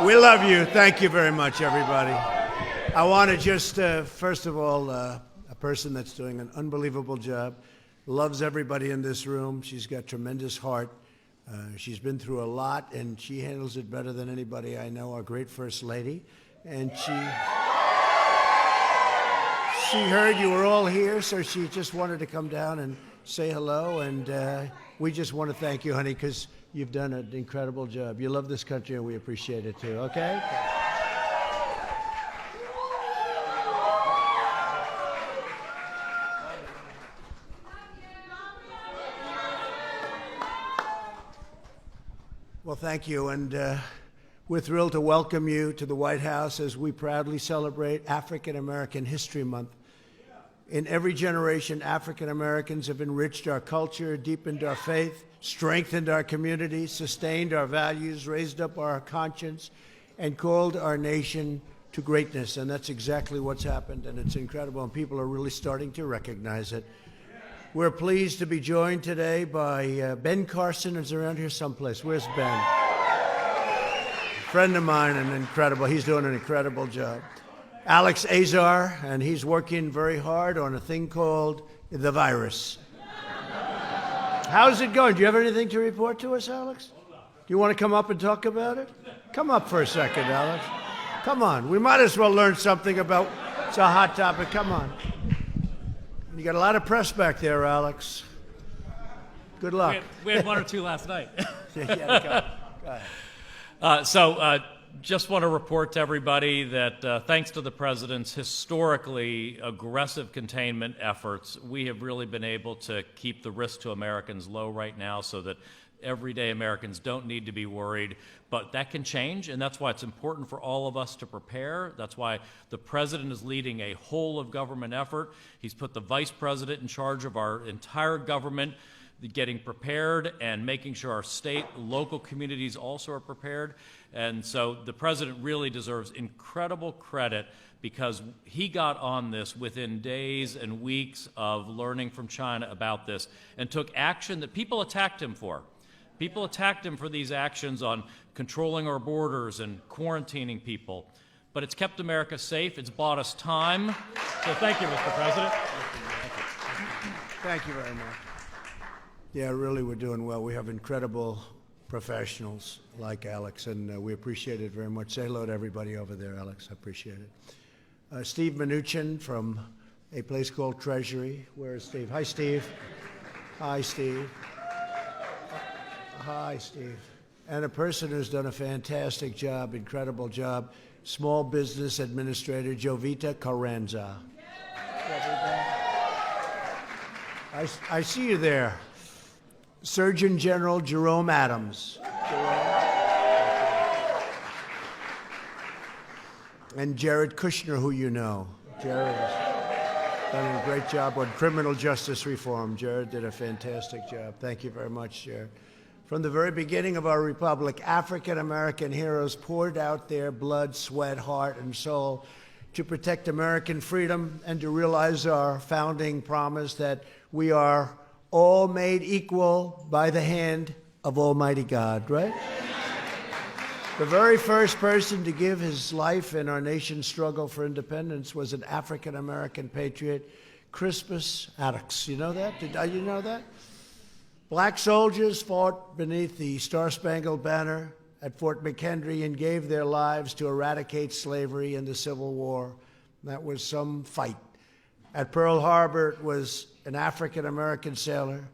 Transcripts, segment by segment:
We love you. Thank you very much, everybody. I want to just, first of all, a person that's doing an unbelievable job, loves everybody in this room. She's got tremendous heart. She's been through a lot, and she handles it better than anybody I know, our great First Lady. And she heard you were all here, so she just wanted to come down and say hello. And we just want to thank you, honey, because you've done an incredible job. You love this country, and we appreciate it, too, okay? Well, thank you, and we're thrilled to welcome you to the White House as we proudly celebrate African American History Month. In every generation, African Americans have enriched our culture, deepened our faith, strengthened our community, sustained our values, raised up our conscience, and called our nation to greatness. And that's exactly what's happened, and it's incredible, and people are really starting to recognize it. We're pleased to be joined today by Ben Carson, who's around here someplace. Where's Ben? Friend of mine, and incredible. He's doing an incredible job. Alex Azar, and he's working very hard on a thing called the virus. How's it going? Do you have anything to report to us, Alex? Do you want to come up and talk about it? Come up for a second, Alex. Come on. We might as well learn something about, it's a hot topic. Come on. You got a lot of press back there, Alex. Good luck. We had one or two last night. Go ahead. Just want to report to everybody that thanks to the president's historically aggressive containment efforts, we have really been able to keep the risk to Americans low right now so that everyday Americans don't need to be worried. But that can change, and that's why it's important for all of us to prepare. That's why the president is leading a whole-of-government effort. He's put the vice president in charge of our entire government, getting prepared and making sure our state, local communities also are prepared. And so the president really deserves incredible credit because he got on this within days and weeks of learning from China about this and took action that people attacked him for. People attacked him for these actions on controlling our borders and quarantining people. But it's kept America safe. It's bought us time. So thank you, Mr. President. Thank you very much. Yeah, really, we're doing well. We have incredible professionals like Alex, and we appreciate it very much. Say hello to everybody over there, Alex. I appreciate it. Steve Mnuchin from a place called Treasury. Where is Steve? Hi, Steve. Hi, Steve. Hi, Steve. And a person who's done a fantastic job, incredible job, Small Business Administrator Jovita Carranza. I see you there. Surgeon General Jerome Adams. And Jared Kushner, who you know. Jared has done a great job on criminal justice reform. Jared did a fantastic job. Thank you very much, Jared. From the very beginning of our republic, African-American heroes poured out their blood, sweat, heart, and soul to protect American freedom and to realize our founding promise that we are all made equal by the hand of Almighty God, right? The very first person to give his life in our nation's struggle for independence was an African-American patriot, Crispus Attucks. You know that? Did you know that? Black soldiers fought beneath the Star-Spangled Banner at Fort McHenry and gave their lives to eradicate slavery in the Civil War. That was some fight. At Pearl Harbor, it was an African-American sailor,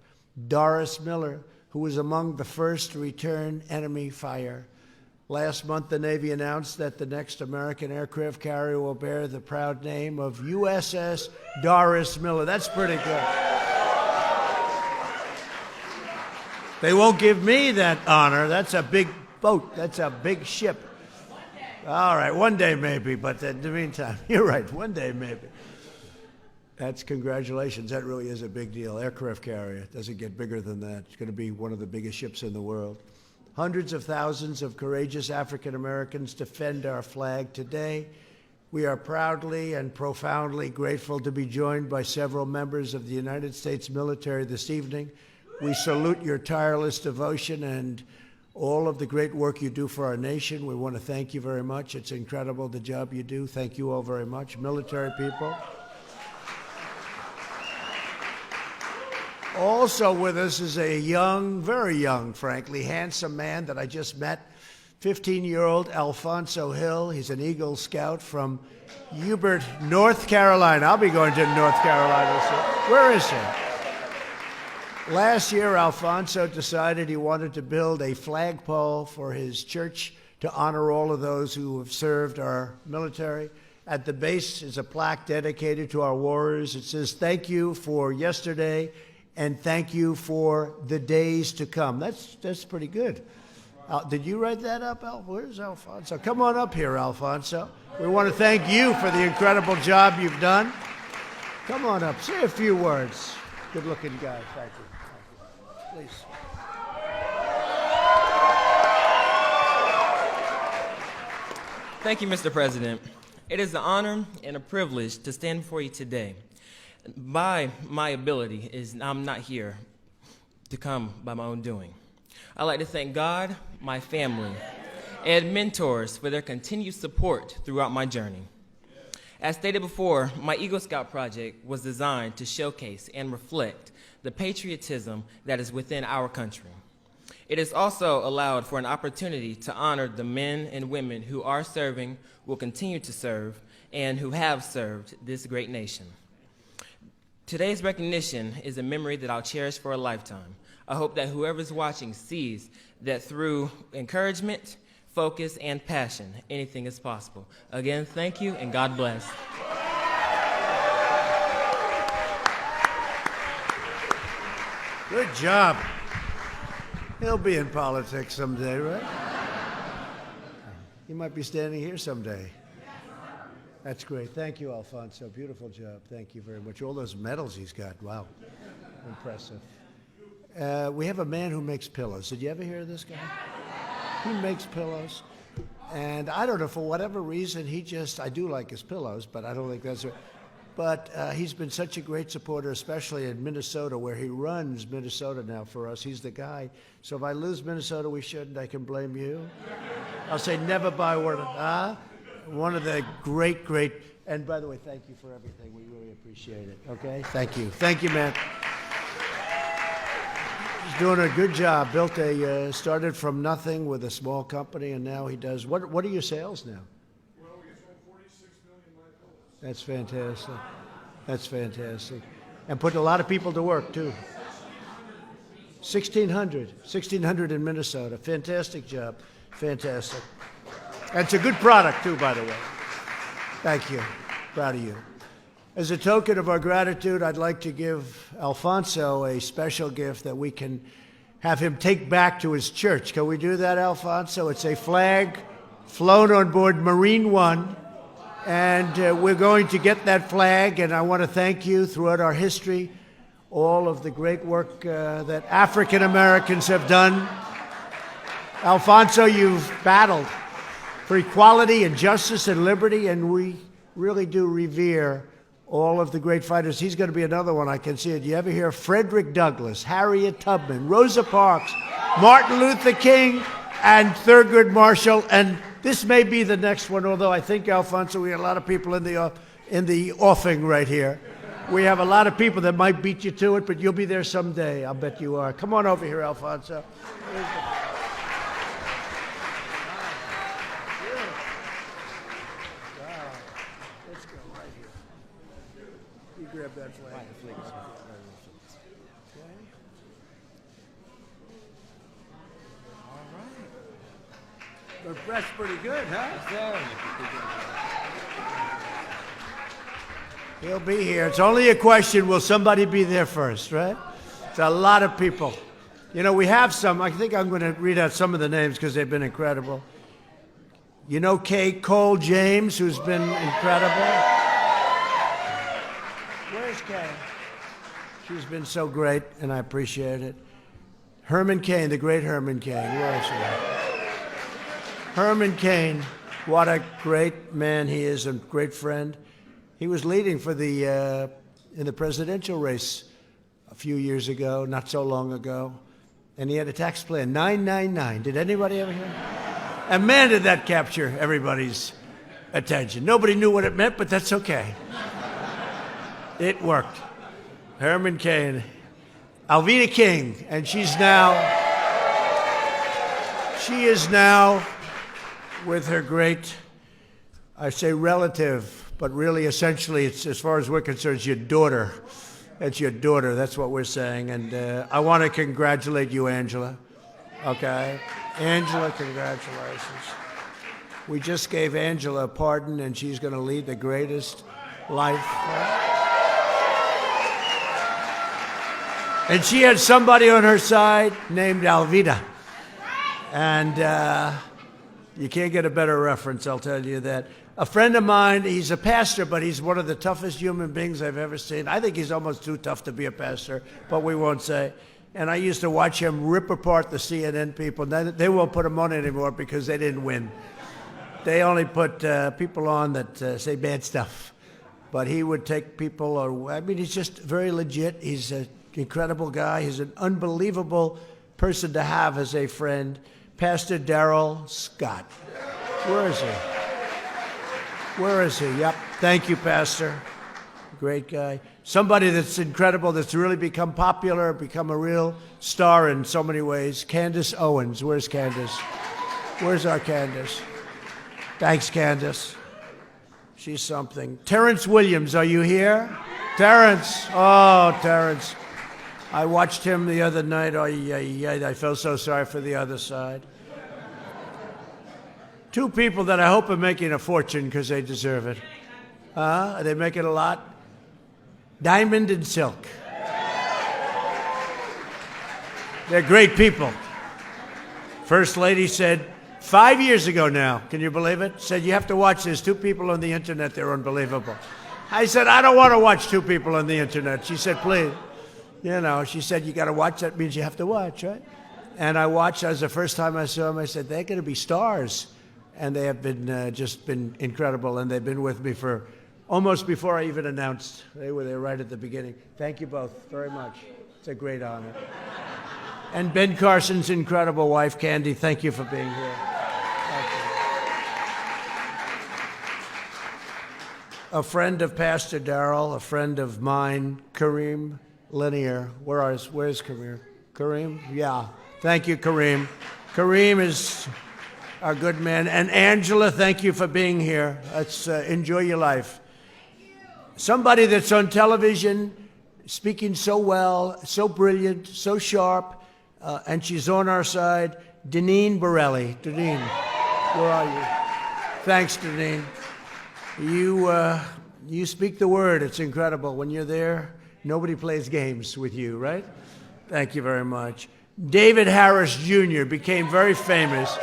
Doris Miller, who was among the first to return enemy fire. Last month, the Navy announced that the next American aircraft carrier will bear the proud name of USS Doris Miller. That's pretty good. They won't give me that honor. That's a big boat. That's a big ship. All right, one day maybe, but in the meantime, you're right, one day maybe. That's congratulations. That really is a big deal. Aircraft carrier. It doesn't get bigger than that. It's going to be one of the biggest ships in the world. Hundreds of thousands of courageous African Americans defend our flag today. We are proudly and profoundly grateful to be joined by several members of the United States military this evening. We salute your tireless devotion and all of the great work you do for our nation. We want to thank you very much. It's incredible the job you do. Thank you all very much. Military people. Also with us is a young, very young, frankly, handsome man that I just met, 15-year-old Alfonso Hill. He's an Eagle Scout from Hubert, North Carolina. I'll be going to North Carolina soon. Where is he? Last year, Alfonso decided he wanted to build a flagpole for his church to honor all of those who have served our military. At the base is a plaque dedicated to our warriors. It says, "Thank you for yesterday and thank you for the days to come." That's pretty good. Did you write that up, Al? Where's Alfonso? Come on up here, Alfonso. We want to thank you for the incredible job you've done. Come on up. Say a few words. Good-looking guy. Thank you. Please. Thank you, Mr. President. It is an honor and a privilege to stand before you today. By my ability, I'm not here to come by my own doing. I'd like to thank God, my family, and mentors for their continued support throughout my journey. As stated before, my Eagle Scout project was designed to showcase and reflect the patriotism that is within our country. It has also allowed for an opportunity to honor the men and women who are serving, will continue to serve, and who have served this great nation. Today's recognition is a memory that I'll cherish for a lifetime. I hope that whoever's watching sees that through encouragement, focus, and passion, anything is possible. Again, thank you, and God bless. Good job. He'll be in politics someday, right? He might be standing here someday. That's great. Thank you, Alfonso. Beautiful job. Thank you very much. All those medals he's got. Wow. Impressive. We have a man who makes pillows. Did you ever hear of this guy? He makes pillows. And I don't know, for whatever reason, I do like his pillows, but I don't think that's right. But he's been such a great supporter, especially in Minnesota, where he runs Minnesota now for us. He's the guy. So if I lose Minnesota, we shouldn't. I can blame you. I'll say never buy one. One of the great, and by the way, thank you for everything. We really appreciate it, okay? Thank you. Thank you, man. He's doing a good job. Started from nothing with a small company, and now he does, what are your sales now? Well, we sold 46 million My Pillows. That's fantastic. That's fantastic. And put a lot of people to work, too. 1,600 in Minnesota. Fantastic job. Fantastic. And it's a good product, too, by the way. Thank you. Proud of you. As a token of our gratitude, I'd like to give Alfonso a special gift that we can have him take back to his church. Can we do that, Alfonso? It's a flag flown on board Marine One. And we're going to get that flag, and I want to thank you throughout our history, all of the great work that African Americans have done. Alfonso, you've battled for equality and justice and liberty, and we really do revere all of the great fighters. He's going to be another one, I can see it. You ever hear Frederick Douglass, Harriet Tubman, Rosa Parks, Martin Luther King, and Thurgood Marshall? And this may be the next one, although I think, Alfonso, we have a lot of people in the offing right here. We have a lot of people that might beat you to it, but you'll be there someday. I'll bet you are. Come on over here, Alfonso. Grab that flag. Okay. All right. That's pretty good, huh? He'll be here. It's only a question, will somebody be there first, right? It's a lot of people. You know, we have some. I think I'm going to read out some of the names because they've been incredible. You know Kay Cole James, who's been incredible. Where's Kay? She's been so great, and I appreciate it. Herman Cain, the great Herman Cain. Where is he? Herman Cain, what a great man he is, and great friend. He was leading for in the presidential race a few years ago, not so long ago. And he had a tax plan, 999. Did anybody ever hear? And man, did that capture everybody's attention. Nobody knew what it meant, but that's okay. It worked. Herman Cain, Alveda King, and she is now with her great, I say relative, but really essentially, it's, as far as we're concerned, it's your daughter. It's your daughter, that's what we're saying. And I want to congratulate you, Angela. Okay? Angela, congratulations. We just gave Angela a pardon, and she's going to lead the greatest life. And she had somebody on her side named Alveda. And you can't get a better reference, I'll tell you that. A friend of mine, he's a pastor, but he's one of the toughest human beings I've ever seen. I think he's almost too tough to be a pastor, but we won't say. And I used to watch him rip apart the CNN people. They won't put him on anymore because they didn't win. They only put people on that say bad stuff. But he would take people, he's just very legit. He's an incredible guy. He's an unbelievable person to have as a friend. Pastor Darrell Scott. Where is he? Where is he? Yep. Thank you, Pastor. Great guy. Somebody that's incredible, that's really become popular, become a real star in so many ways. Candace Owens. Where's Candace? Where's our Candace? Thanks, Candace. She's something. Terrence Williams, are you here? Terrence. Oh, Terrence. I watched him the other night. Oh, I felt so sorry for the other side. Two people that I hope are making a fortune because they deserve it. Are they making a lot? Diamond and Silk. They're great people. First lady said 5 years ago now, can you believe it? Said, you have to watch this. Two people on the internet, they're unbelievable. I said, I don't want to watch two people on the internet. She said, please. You know, she said, you got to watch. That means you have to watch, right? And I watched. That was the first time I saw them. I said, they're going to be stars. And they have been just been incredible, and they've been with me for almost before I even announced. They were there right at the beginning. Thank you both very much. It's a great honor. And Ben Carson's incredible wife, Candy, thank you for being here. Thank you. A friend of Pastor Darrell, a friend of mine, Kareem Linear. Where's Kareem? Kareem? Yeah. Thank you, Kareem. Kareem is our good man. And Angela, thank you for being here. Let's enjoy your life. Somebody that's on television, speaking so well, so brilliant, so sharp, and she's on our side, Deneen Borelli. Deneen, where are you? Thanks, Deneen. You speak the word. It's incredible. When you're there, nobody plays games with you, right? Thank you very much. David Harris Jr. became very famous.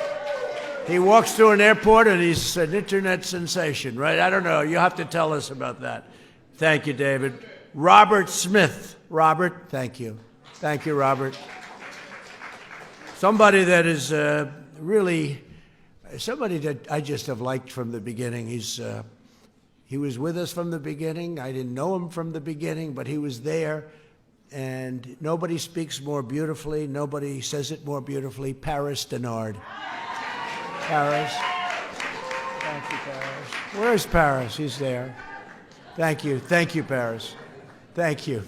He walks through an airport and he's an internet sensation, right? I don't know. You have to tell us about that. Thank you, David. Robert Smith. Robert, thank you. Thank you, Robert. Somebody that is really, somebody that I just have liked from the beginning. He was with us from the beginning. I didn't know him from the beginning, but he was there. And nobody speaks more beautifully. Nobody says it more beautifully. Paris Denard. Paris. Thank you, Paris. Where's Paris? He's there. Thank you. Thank you, Paris. Thank you.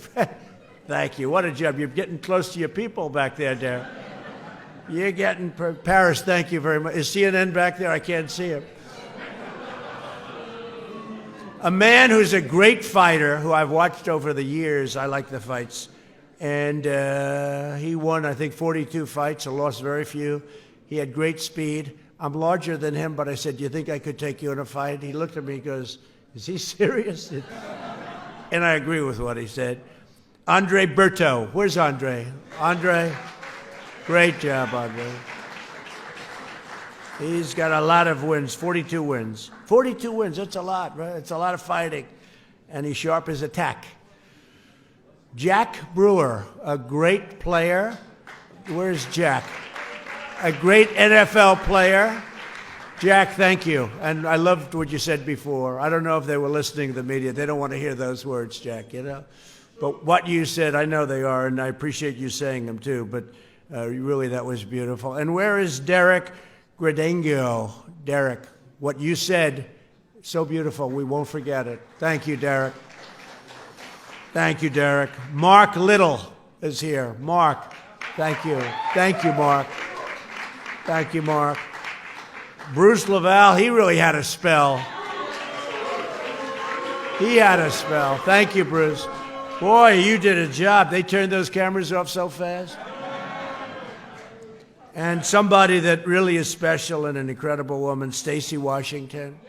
Thank you. What a job. You're getting close to your people back there, Darren. You're getting... Paris, thank you very much. Is CNN back there? I can't see him. A man who's a great fighter, who I've watched over the years. I like the fights. And he won, I think, 42 fights and lost very few. He had great speed. I'm larger than him, but I said, do you think I could take you in a fight? He looked at me and goes, is he serious? And I agree with what he said. Andre Berto. Where's Andre? Andre, great job, Andre. He's got a lot of wins, 42 wins. 42 wins, that's a lot, right? It's a lot of fighting. And he's sharp as a tack. Jack Brewer, a great player. Where's Jack? A great NFL player. Jack, thank you. And I loved what you said before. I don't know if they were listening to the media. They don't want to hear those words, Jack, you know? But what you said, I know they are, and I appreciate you saying them too. But Really, that was beautiful. And where is Derek Gradengio? Derek, what you said, so beautiful. We won't forget it. Thank you, Derek. Thank you, Derek. Mark Little is here. Mark, thank you. Thank you, Mark. Thank you, Mark. Bruce Laval, he really had a spell. He had a spell. Thank you, Bruce. Boy, you did a job. They turned those cameras off so fast. And somebody that really is special and an incredible woman, Stacy Washington.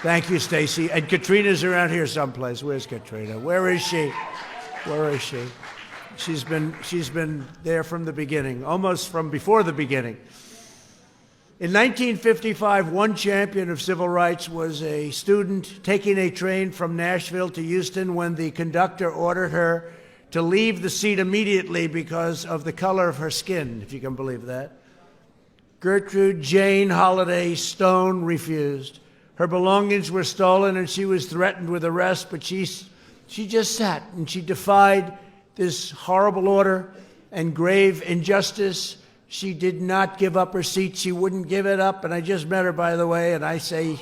Thank you, Stacy. And Katrina's around here someplace. Where's Katrina? Where is she? Where is she? She's been there from the beginning, almost from before the beginning. In 1955, one champion of civil rights was a student taking a train from Nashville to Houston when the conductor ordered her to leave the seat immediately because of the color of her skin, if you can believe that. Gertrude Jane Holliday Stone refused. Her belongings were stolen and she was threatened with arrest, but she just sat and she defied this horrible order and grave injustice. She did not give up her seat. She wouldn't give it up. And I just met her, by the way, and I say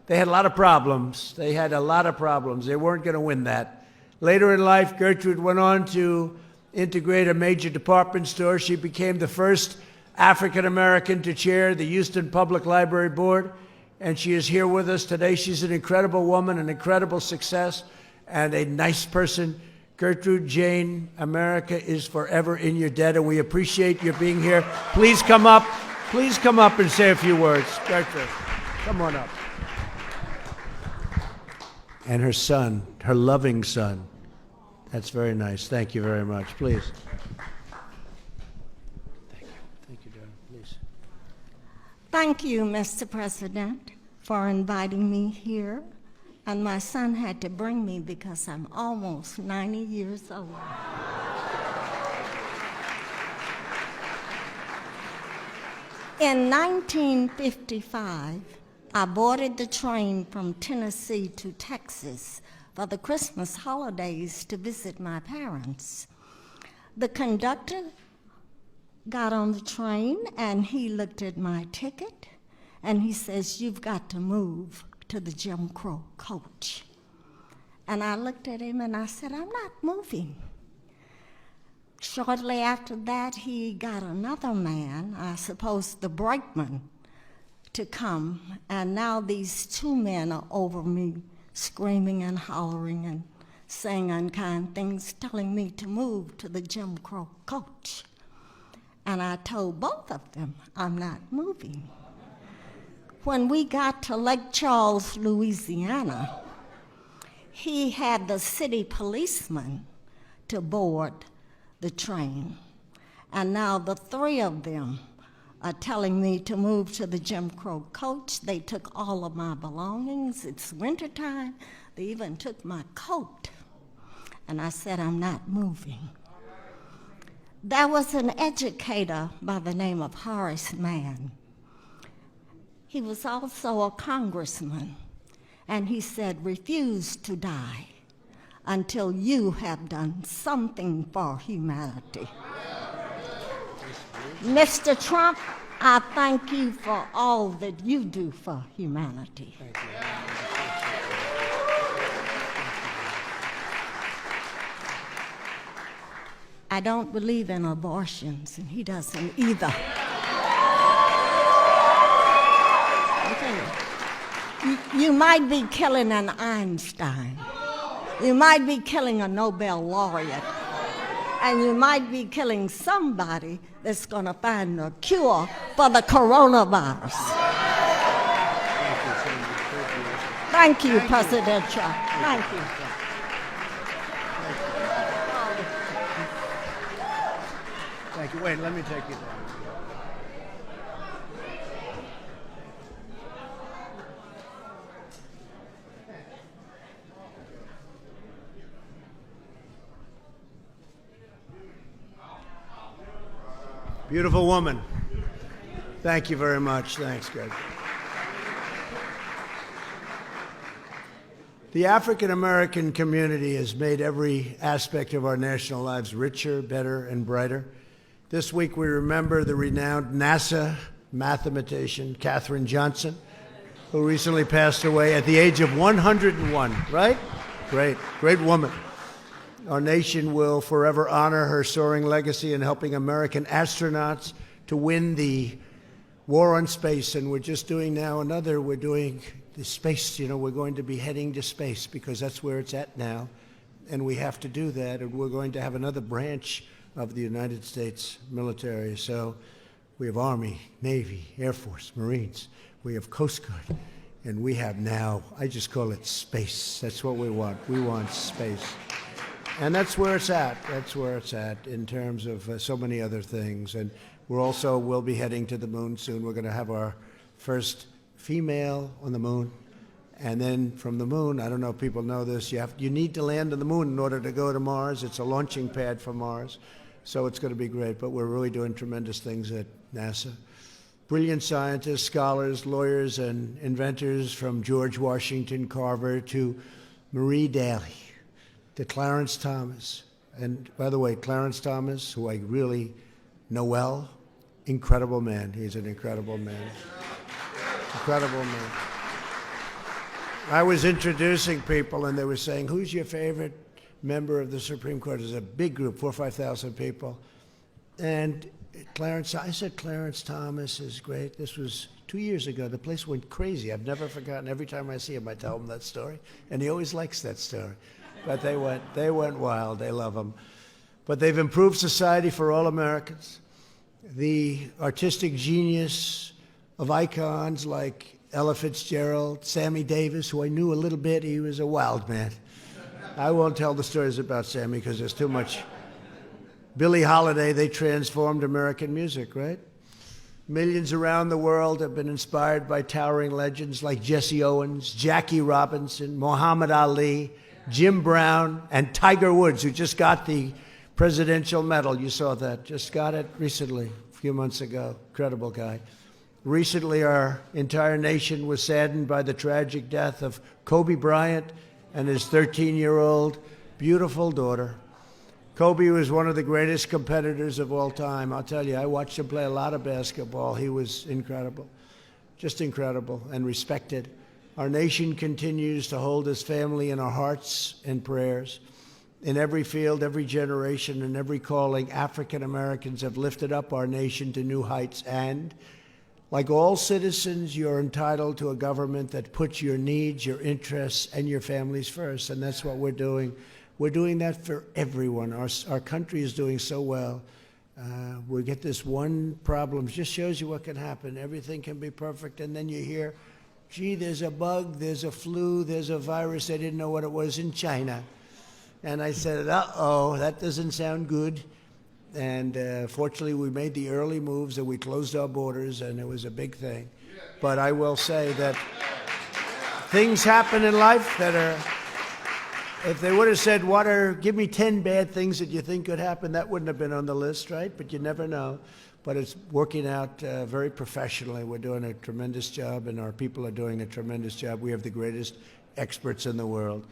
they had a lot of problems. They had a lot of problems. They weren't going to win that. Later in life, Gertrude went on to integrate a major department store. She became the first African American to chair the Houston Public Library Board, and she is here with us today. She's an incredible woman, an incredible success, and a nice person. Gertrude Jane, America is forever in your debt, and we appreciate your being here. Please come up. Please come up and say a few words. Gertrude, come on up. And her son, her loving son. That's very nice. Thank you very much. Please. Thank you. Thank you, darling. Please. Thank you, Mr. President, for inviting me here. And my son had to bring me because I'm almost 90 years old. In 1955, I boarded the train from Tennessee to Texas for the Christmas holidays to visit my parents. The conductor got on the train and he looked at my ticket and he says, "You've got to move to the Jim Crow coach." And I looked at him and I said, "I'm not moving." Shortly after that, he got another man, I suppose the brakeman, to come, and now these two men are over me, screaming and hollering and saying unkind things, telling me to move to the Jim Crow coach. And I told both of them, I'm not moving. When we got to Lake Charles, Louisiana, he had the city policeman to board the train. And now the three of them are telling me to move to the Jim Crow coach. They took all of my belongings. It's wintertime. They even took my coat. And I said, I'm not moving. There was an educator by the name of Horace Mann. He was also a congressman, and he said, refuse to die until you have done something for humanity. Mr. Trump, I thank you for all that you do for humanity. Thank you. I don't believe in abortions, and he doesn't either. You might be killing an Einstein. You might be killing a Nobel laureate. And you might be killing somebody that's going to find a cure for the coronavirus. Thank you, President Trump. Thank you. Thank you. Wait, let me take you down. Beautiful woman. Thank you very much. Thanks, Greg. The African American community has made every aspect of our national lives richer, better, and brighter. This week we remember the renowned NASA mathematician, Katherine Johnson, who recently passed away at the age of 101, right? Great woman. Our nation will forever honor her soaring legacy in helping American astronauts to win the war on space. And we're just doing now another, we're doing the space, we're going to be heading to space because that's where it's at now. And we have to do that. And we're going to have another branch of the United States military. So we have Army, Navy, Air Force, Marines. We have Coast Guard. And we have now, I just call it space. That's what we want. We want space. And that's where it's at. That's where it's at in terms of so many other things. And we'll be heading to the moon soon. We're going to have our first female on the moon. And then from the moon, I don't know if people know this, you need to land on the moon in order to go to Mars. It's a launching pad for Mars. So it's going to be great. But we're really doing tremendous things at NASA. Brilliant scientists, scholars, lawyers, and inventors from George Washington Carver to Marie Daly, to Clarence Thomas. And by the way, Clarence Thomas, who I really know well, incredible man. He's an incredible man. Incredible man. I was introducing people and they were saying, who's your favorite member of the Supreme Court? There's a big group, 4,000 or 5,000 people. And I said Clarence Thomas is great. This was 2 years ago. The place went crazy. I've never forgotten. Every time I see him, I tell him that story. And he always likes that story. But they went wild. They love him. But they've improved society for all Americans. The artistic genius of icons like Ella Fitzgerald, Sammy Davis, who I knew a little bit. He was a wild man. I won't tell the stories about Sammy because there's too much. Billie Holiday, they transformed American music, right? Millions around the world have been inspired by towering legends like Jesse Owens, Jackie Robinson, Muhammad Ali, Jim Brown, and Tiger Woods, who just got the presidential medal. You saw that. Just got it recently, a few months ago. Incredible guy. Recently, our entire nation was saddened by the tragic death of Kobe Bryant and his 13-year-old beautiful daughter. Kobe was one of the greatest competitors of all time. I'll tell you, I watched him play a lot of basketball. He was incredible, just incredible and respected. Our nation continues to hold his family in our hearts and prayers. In every field, every generation, and every calling, African Americans have lifted up our nation to new heights. And like all citizens, you're entitled to a government that puts your needs, your interests, and your families first. And that's what we're doing. We're doing that for everyone. Our country is doing so well. We get this one problem. It just shows you what can happen. Everything can be perfect, and then you hear, gee, there's a bug, there's a flu, there's a virus. They didn't know what it was in China. And I said, uh-oh, that doesn't sound good. And fortunately, we made the early moves and we closed our borders, and it was a big thing. But I will say that things happen in life that are, if they would have said, give me 10 bad things that you think could happen, that wouldn't have been on the list, right? But you never know. But it's working out very professionally. We're doing a tremendous job, and our people are doing a tremendous job. We have the greatest experts in the world.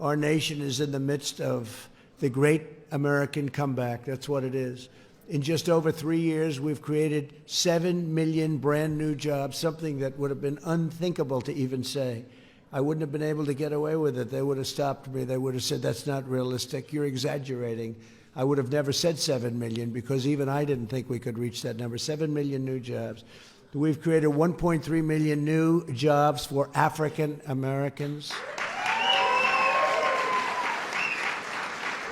Our nation is in the midst of the great American comeback. That's what it is. In just over 3 years, we've created 7 million brand new jobs, something that would have been unthinkable to even say. I wouldn't have been able to get away with it. They would have stopped me. They would have said, that's not realistic. You're exaggerating. I would have never said 7 million because even I didn't think we could reach that number. 7 million new jobs. We've created 1.3 million new jobs for African Americans.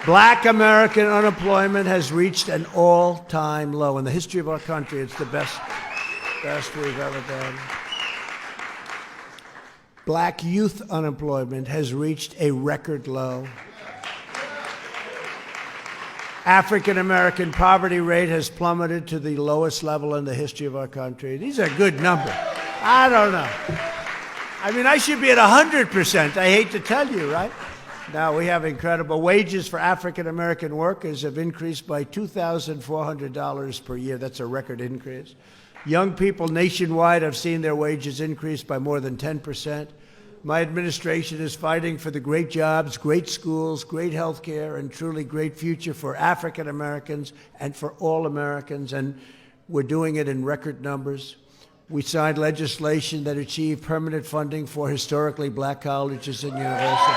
Black American unemployment has reached an all-time low. In the history of our country, it's the best we've ever done. Black youth unemployment has reached a record low. African American poverty rate has plummeted to the lowest level in the history of our country. These are good numbers. I don't know. I mean, I should be at 100%. I hate to tell you, right? Now, we have incredible wages for African American workers have increased by $2,400 per year. That's a record increase. Young people nationwide have seen their wages increase by more than 10%. My administration is fighting for the great jobs, great schools, great health care, and truly great future for African Americans and for all Americans, and we're doing it in record numbers. We signed legislation that achieved permanent funding for historically black colleges and universities.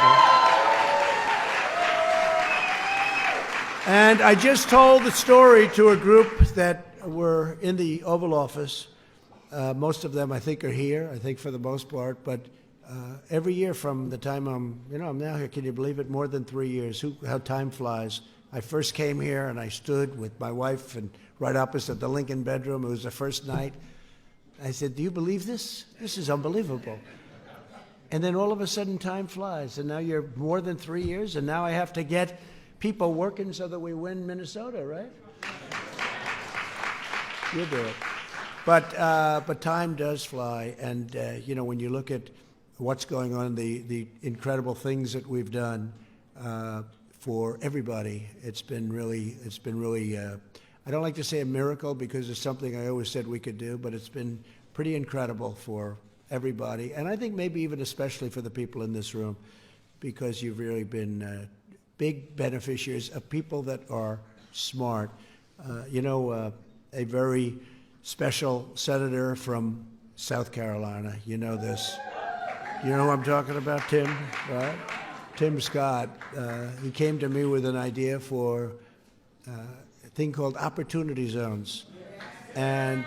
And I just told the story to a group that were in the Oval Office. Most of them, I think, are here, I think for the most part, but every year from the time I'm now here, can you believe it? More than 3 years. How time flies. I first came here and I stood with my wife and right opposite the Lincoln bedroom. It was the first night. I said, do you believe this? This is unbelievable. And then all of a sudden time flies, and now you're more than 3 years, and now I have to get people working so that we win Minnesota, right? You do it. But time does fly, and when you look at what's going on, the incredible things that we've done for everybody, it's been really. I don't like to say a miracle because it's something I always said we could do, but it's been pretty incredible for everybody, and I think maybe even especially for the people in this room, because you've really been big beneficiaries of people that are smart. A very special senator from South Carolina, you know this. You know who I'm talking about, Tim, right? Tim Scott. He came to me with an idea for a thing called opportunity zones. And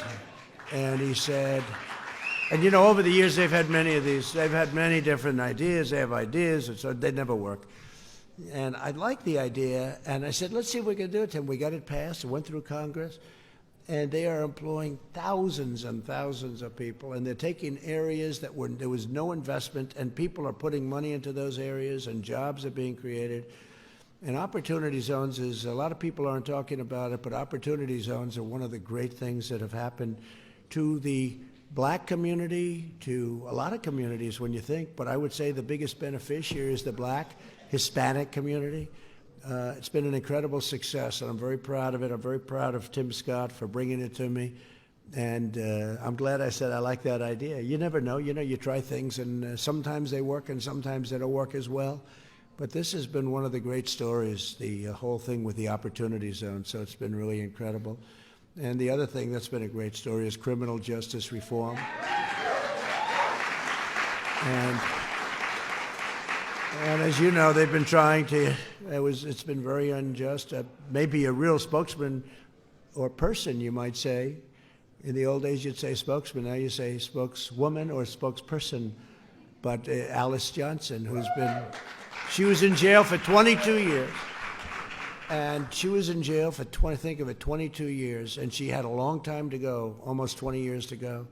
he said, and over the years they've had many of these. They've had many different ideas. They have ideas, and so they never work. And I liked the idea, and I said, let's see if we can do it, Tim. We got it passed. It went through Congress. And they are employing thousands and thousands of people, and they're taking areas that there was no investment, and people are putting money into those areas, and jobs are being created. And opportunity zones is, a lot of people aren't talking about it, but opportunity zones are one of the great things that have happened to the black community, to a lot of communities when you think, but I would say the biggest beneficiary is the black Hispanic community. It's been an incredible success, and I'm very proud of it. I'm very proud of Tim Scott for bringing it to me, and I'm glad I said I like that idea. You never know. You try things, and sometimes they work, and sometimes they don't work as well. But this has been one of the great stories, the whole thing with the Opportunity Zone, so it's been really incredible. And the other thing that's been a great story is criminal justice reform. And as you know, they've been trying to, it's been very unjust. Maybe a real spokesman or person, you might say. In the old days, you'd say spokesman. Now you say spokeswoman or spokesperson. But Alice Johnson, she was in jail for 22 years. And she was in jail for 22 years. And she had a long time to go, almost 20 years to go,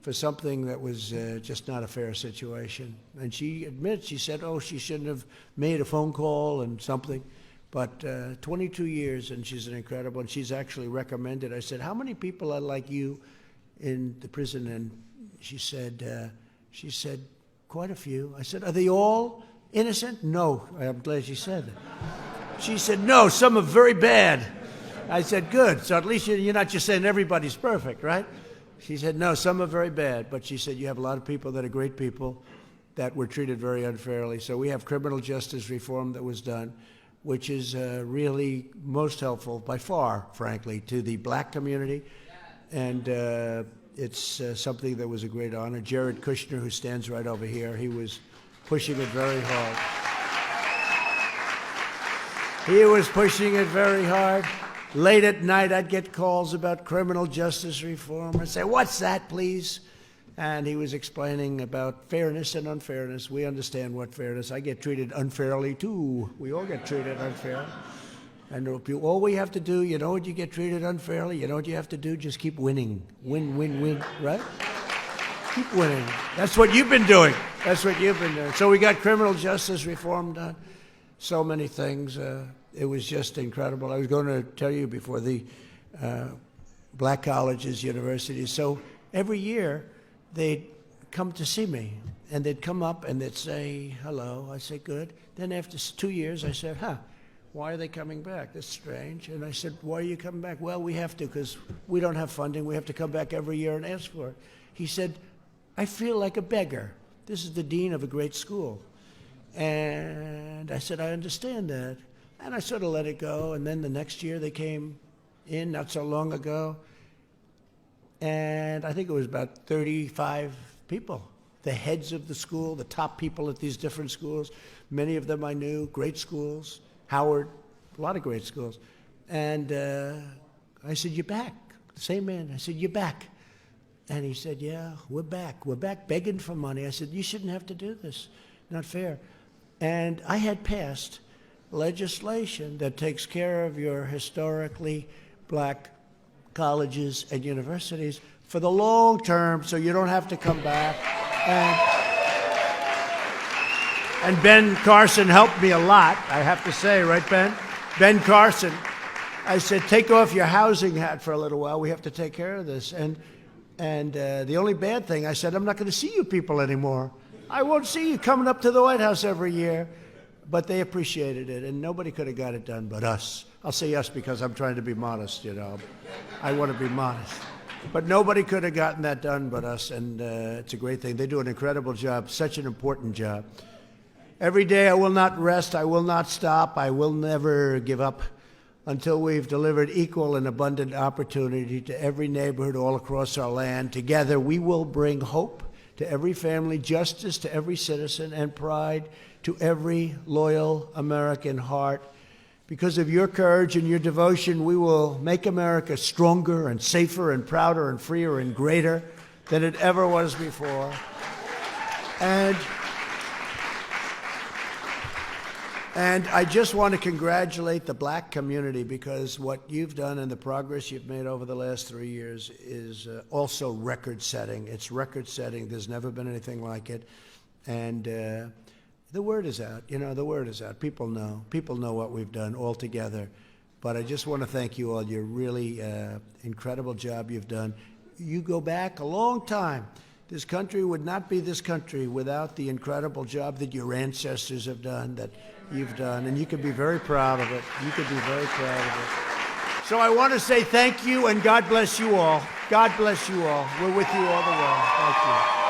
for something that was just not a fair situation. And she admits, she said, she shouldn't have made a phone call and something. But 22 years, and she's an incredible, and she's actually recommended. I said, how many people are like you in the prison? And she said, quite a few. I said, are they all innocent? No, I'm glad she said that. She said, no, some are very bad. I said, good, so at least you're not just saying everybody's perfect, right? She said, no, some are very bad, but she said you have a lot of people that are great people that were treated very unfairly. So we have criminal justice reform that was done, which is really most helpful by far, frankly, to the black community. And it's something that was a great honor. Jared Kushner, who stands right over here, he was pushing it very hard. He was pushing it very hard. Late at night, I'd get calls about criminal justice reform. I'd say, what's that, please? And he was explaining about fairness and unfairness. We understand what fairness. I get treated unfairly, too. We all get treated unfairly. And all we have to do, you know what you get treated unfairly? You know what you have to do? Just keep winning. Win, win, win, right? Keep winning. That's what you've been doing. That's what you've been doing. So we got criminal justice reform done. So many things. It was just incredible. I was going to tell you before, the black colleges, universities. So every year they'd come to see me, and they'd come up and they'd say, hello. I say, good. Then after 2 years, I said, why are they coming back? That's strange. And I said, why are you coming back? Well, we have to because we don't have funding. We have to come back every year and ask for it. He said, I feel like a beggar. This is the dean of a great school. And I said, I understand that. And I sort of let it go. And then the next year they came in, not so long ago. And I think it was about 35 people, the heads of the school, the top people at these different schools. Many of them I knew, great schools, Howard, a lot of great schools. And I said, you're back. The same man. I said, you're back. And he said, yeah, we're back. We're back begging for money. I said, you shouldn't have to do this. Not fair. And I had passed legislation that takes care of your historically black colleges and universities for the long term, so you don't have to come back. And Ben Carson helped me a lot, I have to say, right, Ben? Ben Carson, I said, take off your housing hat for a little while. We have to take care of this. And the only bad thing, I said, I'm not going to see you people anymore. I won't see you coming up to the White House every year. But they appreciated it, and nobody could have got it done but us. I'll say us because I'm trying to be modest, you know. I want to be modest. But nobody could have gotten that done but us, and it's a great thing. They do an incredible job, such an important job. Every day I will not rest, I will not stop, I will never give up until we've delivered equal and abundant opportunity to every neighborhood all across our land. Together we will bring hope to every family, justice to every citizen, and pride to every loyal American heart. Because of your courage and your devotion, we will make America stronger and safer and prouder and freer and greater than it ever was before. And I just want to congratulate the black community, because what you've done and the progress you've made over the last 3 years is also record-setting. It's record-setting. There's never been anything like it. And the word is out. You know, the word is out. People know. People know what we've done all together. But I just want to thank you all. You're really incredible job you've done. You go back a long time. This country would not be this country without the incredible job that your ancestors have done, that you've done, and you can be very proud of it. You can be very proud of it. So I want to say thank you, and God bless you all. God bless you all. We're with you all the way. Thank you.